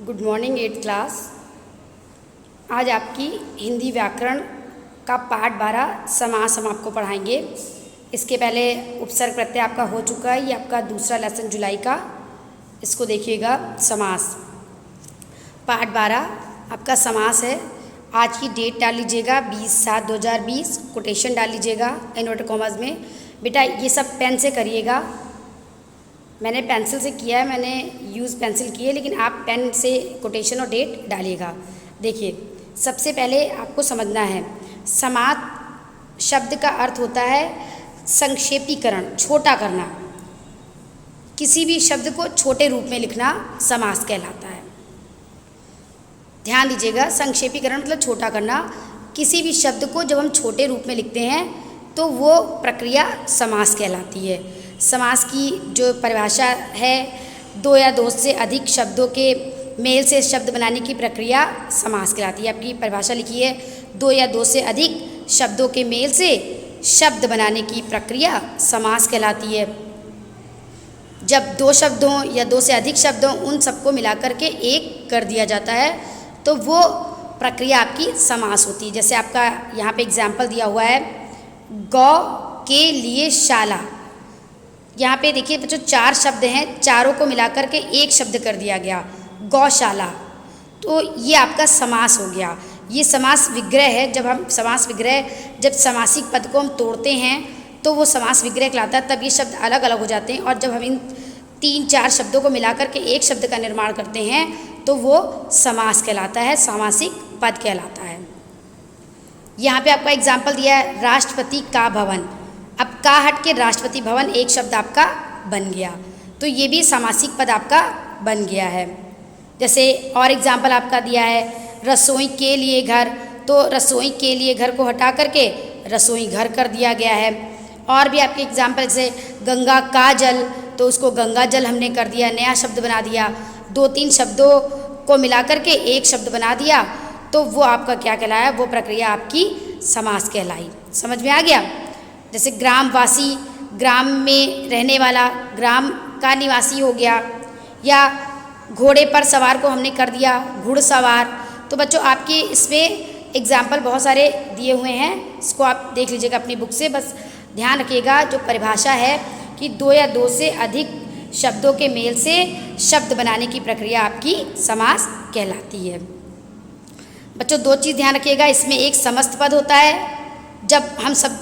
Good morning 8th class. आज आपकी हिंदी व्याकरण का पाठ 12 समास हम आपको पढ़ाएंगे। इसके पहले उपसर्ग प्रत्यय आपका हो चुका है, ये आपका दूसरा लेसन जुलाई का। इसको देखिएगा, समास पाठ 12 आपका समास है। आज की डेट डाल लीजिएगा 20/7/2020, कोटेशन डाल लीजिएगा इन्वर्टेड कॉमास में। बेटा ये सब पेन से करिएगा, मैंने पेंसिल से किया है, मैंने यूज़ पेंसिल की है, लेकिन आप पेन से कोटेशन और डेट डालिएगा। देखिए, सबसे पहले आपको समझना है समास शब्द का अर्थ होता है संक्षेपीकरण, छोटा करना। किसी भी शब्द को छोटे रूप में लिखना समास कहलाता है। ध्यान दीजिएगा, संक्षेपीकरण मतलब छोटा करना। किसी भी शब्द को जब हम छोटे रूप में लिखते हैं तो वो प्रक्रिया समास कहलाती है। समास की जो परिभाषा है, दो या दो से अधिक शब्दों के मेल से शब्द बनाने की प्रक्रिया समास कहलाती है। आपकी परिभाषा लिखी है, दो या दो से अधिक शब्दों के मेल से शब्द बनाने की प्रक्रिया समास कहलाती है। जब दो शब्द हों या दो से अधिक शब्द हों, उन सबको मिलाकर के एक कर दिया जाता है तो वो प्रक्रिया आपकी समास होती है। जैसे आपका यहाँ पे एग्जाम्पल दिया हुआ है, गौ के लिए शाला। यहाँ पे देखिए बच्चों, चार शब्द हैं, चारों को मिलाकर के एक शब्द कर दिया गया, गौशाला। तो ये आपका समास हो गया। ये समास विग्रह है। जब हम समास विग्रह, जब समासिक पद को हम तोड़ते हैं तो वो समास विग्रह कहलाता है। तब ये शब्द अलग अलग हो जाते हैं, और जब हम इन 3-4 शब्दों को मिलाकर के एक शब्द का निर्माण करते हैं तो वो समास कहलाता है, सामासिक पद कहलाता है। यहाँ पे आपका एग्जाम्पल दिया है, राष्ट्रपति का भवन। अब का हट के राष्ट्रपति भवन एक शब्द आपका बन गया, तो ये भी समासिक पद आपका बन गया है। जैसे और एग्जाम्पल आपका दिया है, रसोई के लिए घर। तो रसोई के लिए घर को हटा करके रसोई घर कर दिया गया है। और भी आपके एग्जाम्पल, जैसे गंगा का जल, तो उसको गंगा जल हमने कर दिया, नया शब्द बना दिया। 2-3 शब्दों को मिलाकर के एक शब्द बना दिया तो वो आपका क्या कहलाया, वो प्रक्रिया आपकी समास कहलाई। समझ में आ गया। जैसे ग्रामवासी, ग्राम में रहने वाला, ग्राम का निवासी हो गया। या घोड़े पर सवार को हमने कर दिया घुड़सवार। तो बच्चों आपके इसमें एग्जाम्पल बहुत सारे दिए हुए हैं, इसको आप देख लीजिएगा अपनी बुक से। बस ध्यान रखिएगा, जो परिभाषा है कि दो या दो से अधिक शब्दों के मेल से शब्द बनाने की प्रक्रिया आपकी समास कहलाती है। बच्चों दो चीज़ ध्यान रखिएगा, इसमें एक समस्त पद होता है। जब हम सब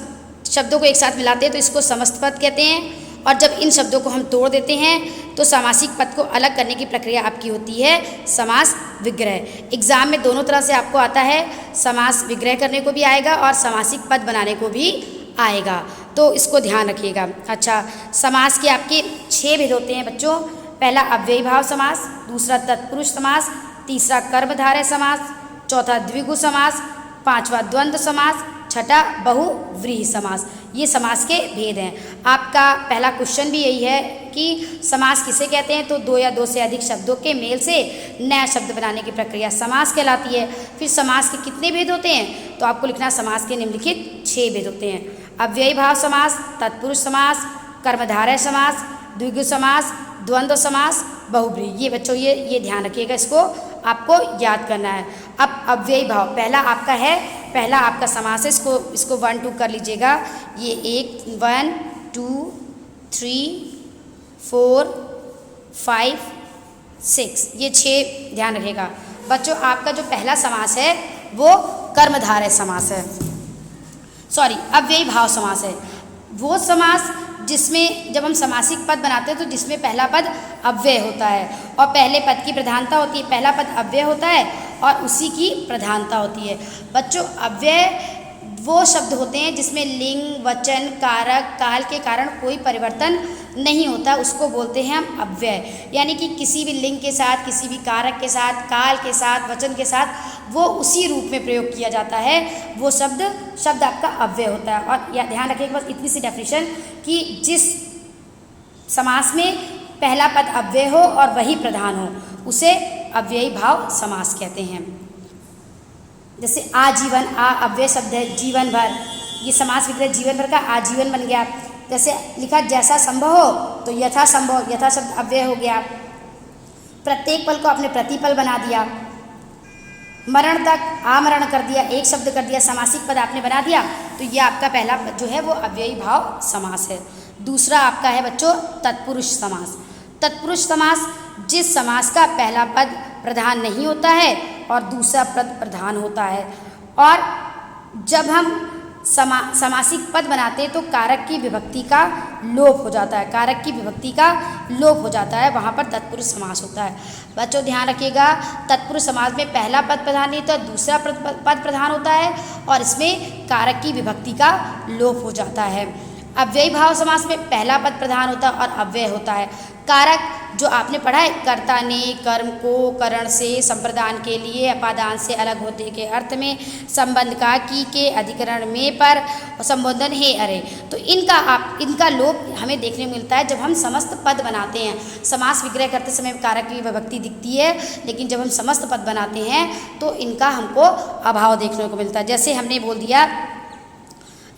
शब्दों को एक साथ मिलाते हैं तो इसको समस्त पद कहते हैं, और जब इन शब्दों को हम तोड़ देते हैं तो सामासिक पद को अलग करने की प्रक्रिया आपकी होती है समास विग्रह। एग्जाम में दोनों तरह से आपको आता है, समास विग्रह करने को भी आएगा और सामासिक पद बनाने को भी आएगा, तो इसको ध्यान रखिएगा। अच्छा, समास के आपके 6 भेद होते हैं बच्चों। पहला अव्ययी भाव समास, दूसरा तत्पुरुष समास, तीसरा कर्मधारय समास, चौथा द्विगु समास, पांचवा द्वंद्व समास, छठा बहुव्रीहि समास। ये समास के भेद हैं। आपका पहला क्वेश्चन भी यही है कि समास किसे कहते हैं, तो दो या दो से अधिक शब्दों के मेल से नया शब्द बनाने की प्रक्रिया समास कहलाती है। फिर समास के कितने भेद होते हैं, तो आपको लिखना समास के निम्नलिखित 6 भेद होते हैं। अव्ययी भाव समास, तत्पुरुष समास, कर्मधारय समास, द्विगु समास, द्वंद्व समास, बहुव्रीहि। ये बच्चों ये ध्यान रखिएगा, इसको आपको याद करना है। अब अव्ययी भाव पहला आपका है, पहला आपका समास है। इसको 1-2 कर लीजिएगा। ये 1 2 3 4 5 6, ये 6 ध्यान रखिएगा। बच्चों आपका जो पहला समास है वो कर्मधारय समास है, सॉरी अव्ययी भाव समास है। वो समास जिसमें जब हम समासिक पद बनाते हैं तो जिसमें पहला पद अव्यय होता है और पहले पद की प्रधानता होती है। पहला पद अव्यय होता है और उसी की प्रधानता होती है। बच्चों अव्यय वो शब्द होते हैं जिसमें लिंग, वचन, कारक, काल के कारण कोई परिवर्तन नहीं होता, उसको बोलते हैं हम अव्यय। यानी कि किसी भी लिंग के साथ, किसी भी कारक के साथ, काल के साथ, वचन के साथ वो उसी रूप में प्रयोग किया जाता है, वो शब्द आपका अव्यय होता है। और या ध्यान रखिएगा बस इतनी सी डेफिनेशन कि जिस समास में पहला पद अव्यय हो और वही प्रधान हो उसे अव्ययी भाव समास कहते हैं। जैसे आजीवन, आ अव्यय शब्द है, जीवन भर, ये समास विग्रह जीवन भर का आजीवन बन गया। जैसे लिखा जैसा संभव हो, तो यथा संभव, यथा शब्द अव्यय हो गया। प्रत्येक पल को आपने प्रतिपल बना दिया, मरण तक आमरण कर दिया, एक शब्द कर दिया, समासिक पद आपने बना दिया, तो ये आपका पहला जो है वो अव्ययी भाव समास है। दूसरा आपका है बच्चों तत्पुरुष समास। तत्पुरुष समास जिस समास का पहला पद प्रधान नहीं होता है और दूसरा पद प्रधान होता है, और जब हम समासिक पद बनाते हैं तो कारक की विभक्ति का लोप हो जाता है, कारक की विभक्ति का लोप हो जाता है, वहाँ पर तत्पुरुष समास होता है। बच्चों ध्यान रखिएगा, तत्पुरुष समास में पहला पद प्रधान नहीं होता, दूसरा पद प्रधान होता है और इसमें कारक की विभक्ति का लोप हो जाता है। अव्ययी भाव समास में पहला पद प्रधान होता है और अव्यय होता है। कारक जो आपने पढ़ा है, कर्ता ने कर्म को करण से संप्रदान के लिए अपादान से अलग होते के अर्थ में संबंध का की के अधिकरण में पर संबोधन है अरे, तो इनका लोप हमें देखने को मिलता है जब हम समस्त पद बनाते हैं। समास विग्रह करते समय कारक की विभक्ति दिखती है, लेकिन जब हम समस्त पद बनाते हैं तो इनका हमको अभाव देखने को मिलता है। जैसे हमने बोल दिया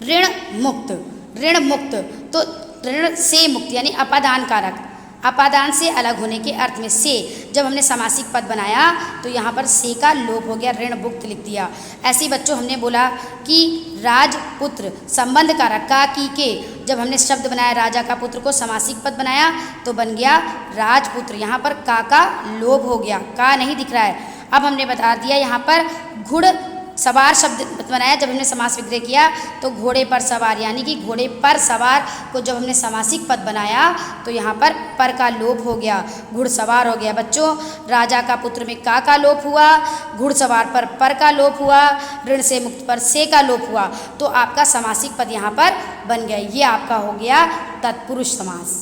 ऋण मुक्त, ऋण मुक्त, तो ऋण से मुक्त यानी अपादान कारक, अपादान से अलग होने के अर्थ में से जब हमने समासिक पद बनाया तो यहाँ पर से का लोप हो गया, ऋण मुक्त लिख दिया। ऐसे ही बच्चों हमने बोला कि राजपुत्र संबंध कारक का की के, जब हमने शब्द बनाया राजा का पुत्र को समासिक पद बनाया तो बन गया राजपुत्र, यहाँ पर का लोप हो गया, का नहीं दिख रहा है। अब हमने बता दिया यहाँ पर घुड़ सवार शब्द बनाया, जब हमने समास विग्रह किया तो घोड़े पर सवार यानी कि घोड़े पर सवार को जब हमने समासिक पद बनाया तो यहाँ पर का लोप हो गया, घुड़सवार हो गया। बच्चों राजा का पुत्र में का लोप हुआ, घुड़सवार पर का लोप हुआ, ऋण से मुक्त पर से का लोप हुआ, तो आपका समासिक पद यहाँ पर बन गया। ये आपका हो गया तत्पुरुष समास।